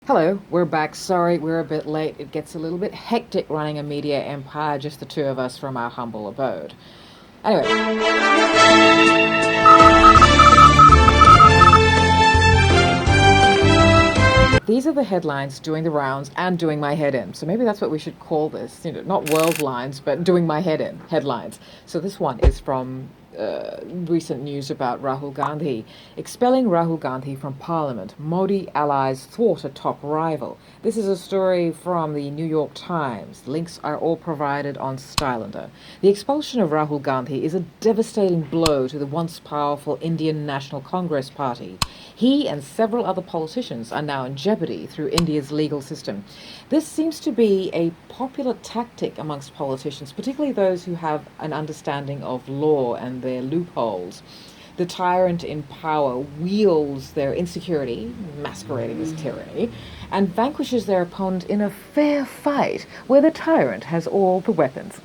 Hello, we're back. Sorry, we're a bit late. It gets a little bit hectic running a media empire, just the two of us from our humble abode. Anyway, these are the headlines doing the rounds and doing my head in. So maybe that's what we should call this. Not world lines, but doing my head in headlines. So this one is from recent news about Rahul Gandhi. Expelling Rahul Gandhi from Parliament. Modi allies thwart a top rival. This is a story from the New York Times. Links are all provided on Stylander. The expulsion of Rahul Gandhi is a devastating blow to the once powerful Indian National Congress Party. He and several other politicians are now in jeopardy through India's legal system. This seems to be a popular tactic amongst politicians, particularly those who have an understanding of law and their loopholes. The tyrant in power wields their insecurity, masquerading as tyranny, and vanquishes their opponent in a fair fight where the tyrant has all the weapons.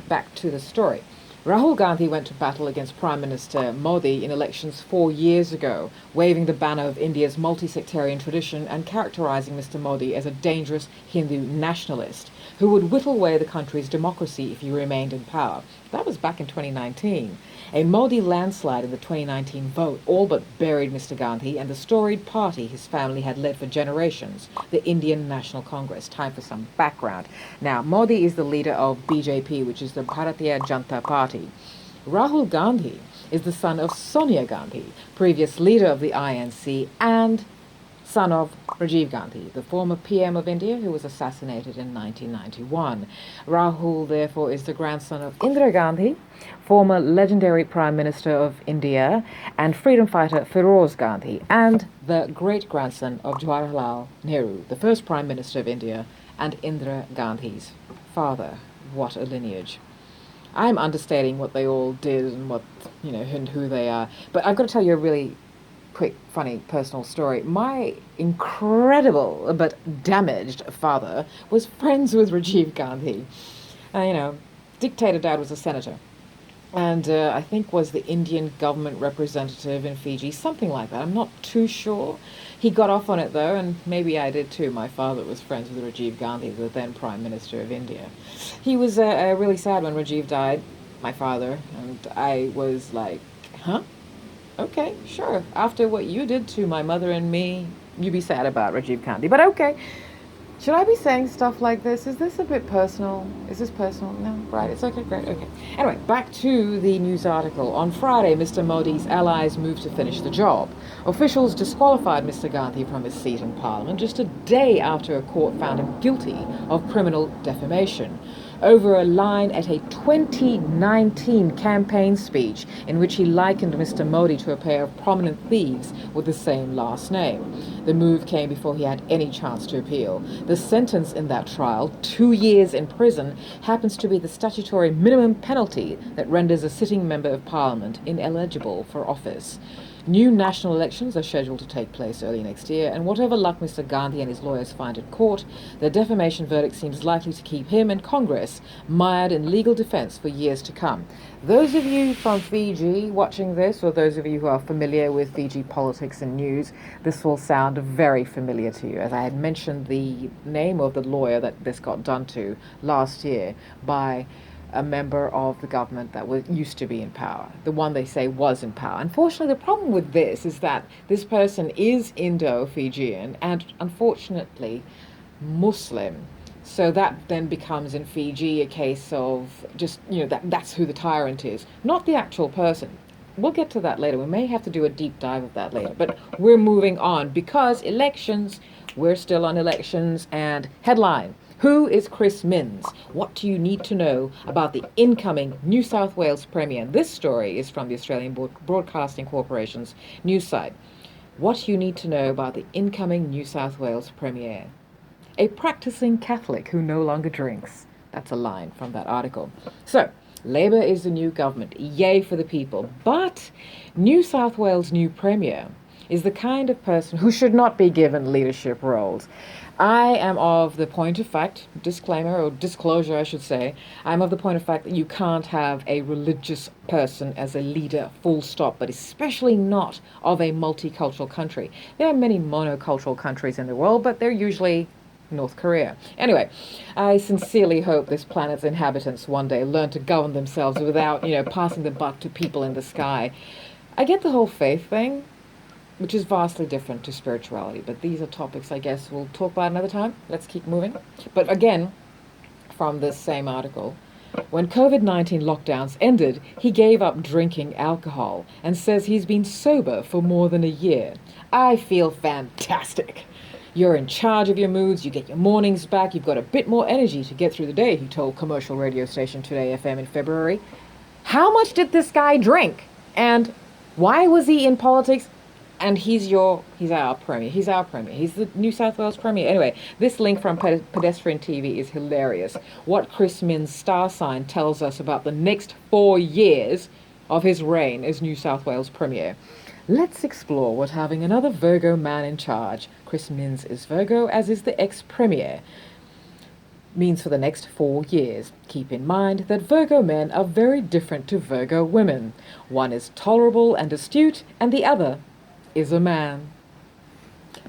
Back to the story. Rahul Gandhi went to battle against Prime Minister Modi in elections 4 years ago, waving the banner of India's multi-sectarian tradition and characterizing Mr. Modi as a dangerous Hindu nationalist who would whittle away the country's democracy if he remained in power. That was back in 2019. A Modi landslide in the 2019 vote all but buried Mr. Gandhi and the storied party his family had led for generations, the Indian National Congress. Time for some background. Now, Modi is the leader of BJP, which is the Bharatiya Janata Party. Rahul Gandhi is the son of Sonia Gandhi, previous leader of the INC, and son of Rajiv Gandhi, the former PM of India who was assassinated in 1991. Rahul, therefore, is the grandson of Indira Gandhi, former legendary Prime Minister of India, and freedom fighter Feroz Gandhi, and the great-grandson of Jawaharlal Nehru, the first Prime Minister of India, and Indira Gandhi's father. What a lineage. I'm understating what they all did and and who they are, but I've got to tell you a really quick, funny, personal story. My incredible but damaged father was friends with Rajiv Gandhi. Dictator dad was a senator. And I think was the Indian government representative in Fiji, something like that. I'm not too sure. He got off on it though, and maybe I did too. My father was friends with Rajiv Gandhi, the then Prime Minister of India. He was really sad when Rajiv died, my father, and I was like, huh? Okay, sure. After what you did to my mother and me, you be sad about Rajiv Gandhi. But okay. Should I be saying stuff like this? Is this a bit personal? Is this personal? No? Right, it's okay, great, okay. Anyway, back to the news article. On Friday, Mr. Modi's allies moved to finish the job. Officials disqualified Mr. Gandhi from his seat in Parliament just a day after a court found him guilty of criminal defamation over a line at a 2019 campaign speech in which he likened Mr. Modi to a pair of prominent thieves with the same last name. The move came before he had any chance to appeal. The sentence in that trial, 2 years in prison, happens to be the statutory minimum penalty that renders a sitting member of Parliament ineligible for office. New national elections are scheduled to take place early next year, and whatever luck Mr. Gandhi and his lawyers find in court, the defamation verdict seems likely to keep him and Congress mired in legal defense for years to come. Those of you from Fiji watching this, or those of you who are familiar with Fiji politics and news, this will sound very familiar to you, as I had mentioned the name of the lawyer that this got done to last year by a member of the government that used to be in power, the one they say was in power. Unfortunately, the problem with this is that this person is Indo-Fijian and unfortunately Muslim. So that then becomes in Fiji a case of just, that's who the tyrant is, not the actual person. We'll get to that later. We may have to do a deep dive of that later, but we're moving on because elections, we're still on elections. And headline: who is Chris Minns? What do you need to know about the incoming New South Wales Premier? This story is from the Australian Broadcasting Corporation's news site. What you need to know about the incoming New South Wales Premier. A practicing Catholic who no longer drinks. That's a line from that article. So, Labour is the new government. Yay for the people. But New South Wales' new Premier is the kind of person who should not be given leadership roles. I am of the point of fact, disclaimer or disclosure, I should say, I'm of the point of fact that you can't have a religious person as a leader, full stop, but especially not of a multicultural country. There are many monocultural countries in the world, but they're usually North Korea. Anyway, I sincerely hope this planet's inhabitants one day learn to govern themselves without, passing the buck to people in the sky. I get the whole faith thing, which is vastly different to spirituality. But these are topics I guess we'll talk about another time. Let's keep moving. But again, from this same article, when COVID-19 lockdowns ended, he gave up drinking alcohol and says he's been sober for more than a year. I feel fantastic. You're in charge of your moods, you get your mornings back, you've got a bit more energy to get through the day, he told commercial radio station Today FM in February. How much did this guy drink? And why was he in politics? And he's our premier. He's the New South Wales premier. Anyway, this link from Pedestrian TV is hilarious. What Chris Minns' star sign tells us about the next 4 years of his reign as New South Wales premier. Let's explore what having another Virgo man in charge, Chris Minns is Virgo, as is the ex-premier, means for the next 4 years. Keep in mind that Virgo men are very different to Virgo women. One is tolerable and astute, and the other is a man.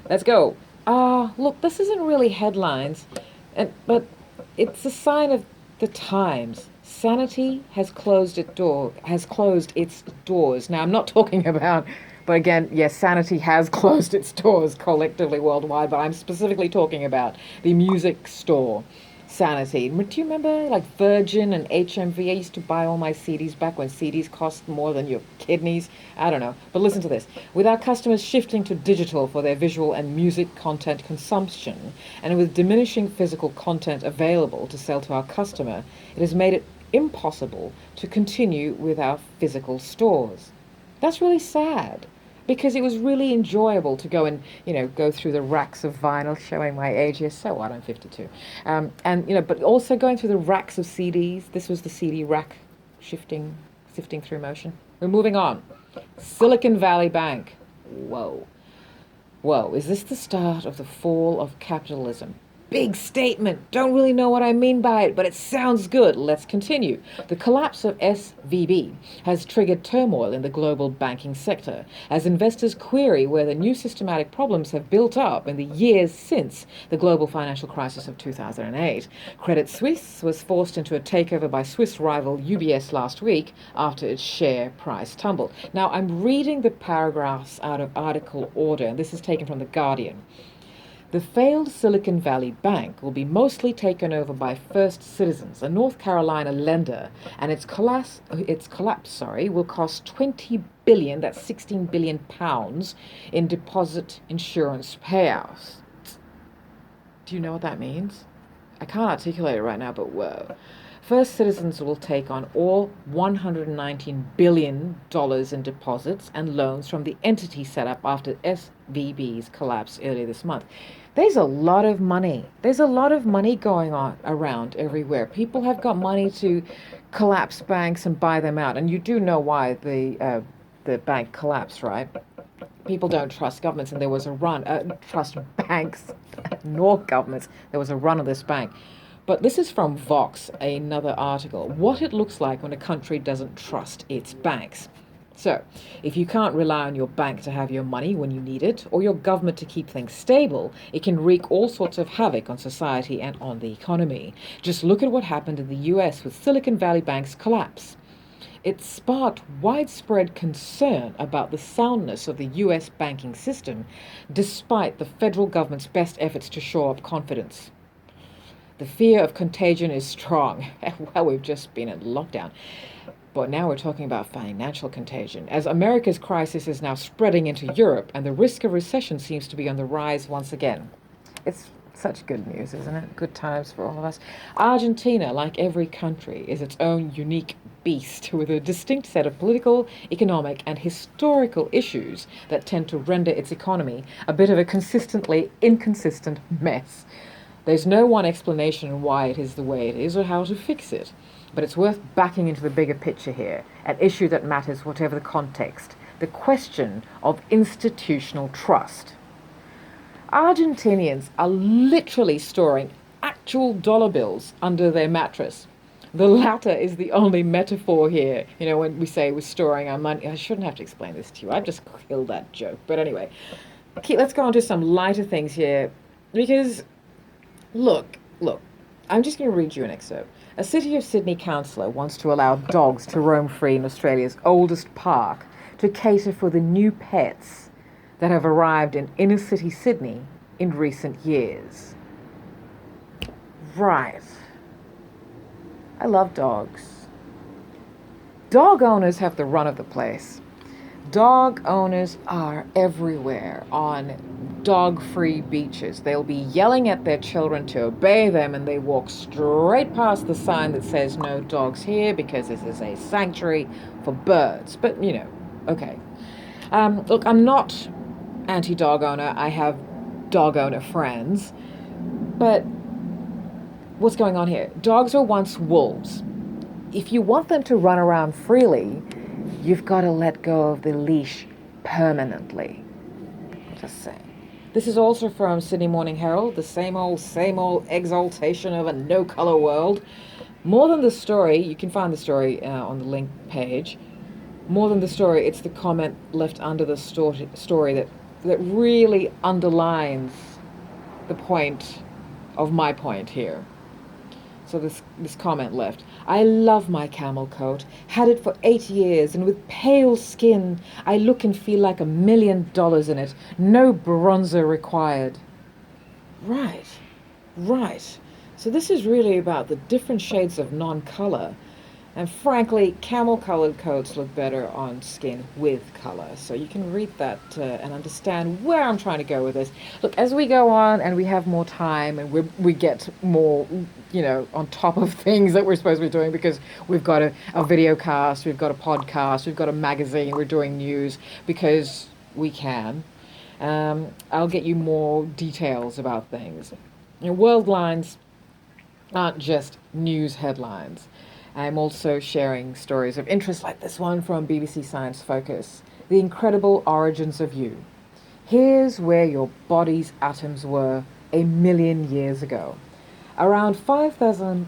Let's go. Look, this isn't really headlines, but it's a sign of the times. Sanity has closed its doors. Now, I'm not talking about, but again, yes, Sanity has closed its doors collectively worldwide, but I'm specifically talking about the music store. Sanity. Do you remember like Virgin and HMV? I used to buy all my CDs back when CDs cost more than your kidneys. I don't know. But listen to this. With our customers shifting to digital for their visual and music content consumption, and with diminishing physical content available to sell to our customer, it has made it impossible to continue with our physical stores. That's really sad. Because it was really enjoyable to go and, go through the racks of vinyl, showing my age here. So what, I'm 52. But also going through the racks of CDs. This was the CD rack sifting through motion. We're moving on. Silicon Valley Bank. Whoa, is this the start of the fall of capitalism? Big statement. Don't really know what I mean by it, but it sounds good. Let's continue. The collapse of SVB has triggered turmoil in the global banking sector as investors query whether new systematic problems have built up in the years since the global financial crisis of 2008. Credit Suisse was forced into a takeover by Swiss rival UBS last week after its share price tumbled. Now, I'm reading the paragraphs out of article order, and this is taken from The Guardian. The failed Silicon Valley Bank will be mostly taken over by First Citizens, a North Carolina lender, and its collapse will cost $20 billion, that's 16 billion pounds, in deposit insurance payouts. Do you know what that means? I can't articulate it right now, but whoa. First Citizens will take on all $119 billion in deposits and loans from the entity set up after SVB's collapse earlier this month. There's a lot of money. There's a lot of money going on around everywhere. People have got money to collapse banks and buy them out. And you do know why the bank collapsed, right? People don't trust governments, and there was a run, trust banks, nor governments. There was a run on this bank. But this is from Vox, another article. What it looks like when a country doesn't trust its banks. So, if you can't rely on your bank to have your money when you need it, or your government to keep things stable, it can wreak all sorts of havoc on society and on the economy. Just look at what happened in the US with Silicon Valley Bank's collapse. It sparked widespread concern about the soundness of the US banking system, despite the federal government's best efforts to shore up confidence. The fear of contagion is strong. Well, we've just been in lockdown. But now we're talking about financial contagion, as America's crisis is now spreading into Europe and the risk of recession seems to be on the rise once again. It's such good news, isn't it? Good times for all of us. Argentina, like every country, is its own unique beast with a distinct set of political, economic, and historical issues that tend to render its economy a bit of a consistently inconsistent mess. There's no one explanation why it is the way it is or how to fix it. But it's worth backing into the bigger picture here, an issue that matters whatever the context. the question of institutional trust. Argentinians are literally storing actual dollar bills under their mattress. The latter is the only metaphor here. You know, when we say we're storing our money, I shouldn't have to explain this to you. I've just killed that joke. But anyway, okay, let's go on to some lighter things here. Because, look, I'm just going to read you an excerpt. A City of Sydney councillor wants to allow dogs to roam free in Australia's oldest park to cater for the new pets that have arrived in inner city Sydney in recent years. Right. I love dogs. Dog owners have the run of the place. Dog owners are everywhere on dog-free beaches. They'll be yelling at their children to obey them, and they walk straight past the sign that says no dogs here because this is a sanctuary for birds. But, you know, okay. Look, I'm not anti-dog owner. I have dog owner friends. But what's going on here? Dogs were once wolves. If you want them to run around freely, you've got to let go of the leash permanently. Just saying. This is also from Sydney Morning Herald, the same old exaltation of a no-colour world. More than the story, you can find the story on the link page. More than the story, it's the comment left under the story that really underlines the point of my point here. So this comment left. I love my camel coat. Had it for 8 years, and with pale skin, I look and feel like $1 million in it. No bronzer required. Right. So this is really about the different shades of non-color. And frankly, camel-colored coats look better on skin with color. So you can read that and understand where I'm trying to go with this. Look, as we go on and we have more time and we get more, you know, on top of things that we're supposed to be doing, because we've got a video cast, we've got a podcast, we've got a magazine, we're doing news because we can. I'll get you more details about things. You know, world lines aren't just news headlines. I'm also sharing stories of interest like this one from BBC Science Focus, The Incredible Origins of You. Here's where your body's atoms were 1 million years ago. Around 5,000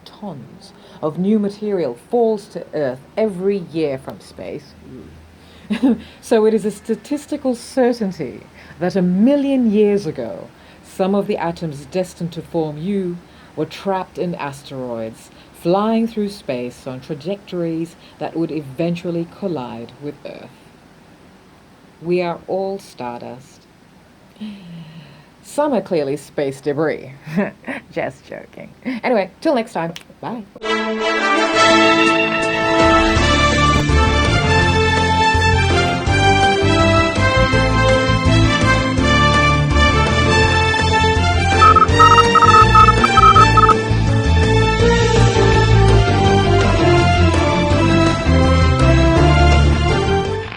tons of new material falls to Earth every year from space. So it is a statistical certainty that 1 million years ago, some of the atoms destined to form you were trapped in asteroids, flying through space on trajectories that would eventually collide with Earth. We are all stardust. Some are clearly space debris. Just joking. Anyway, till next time. Bye.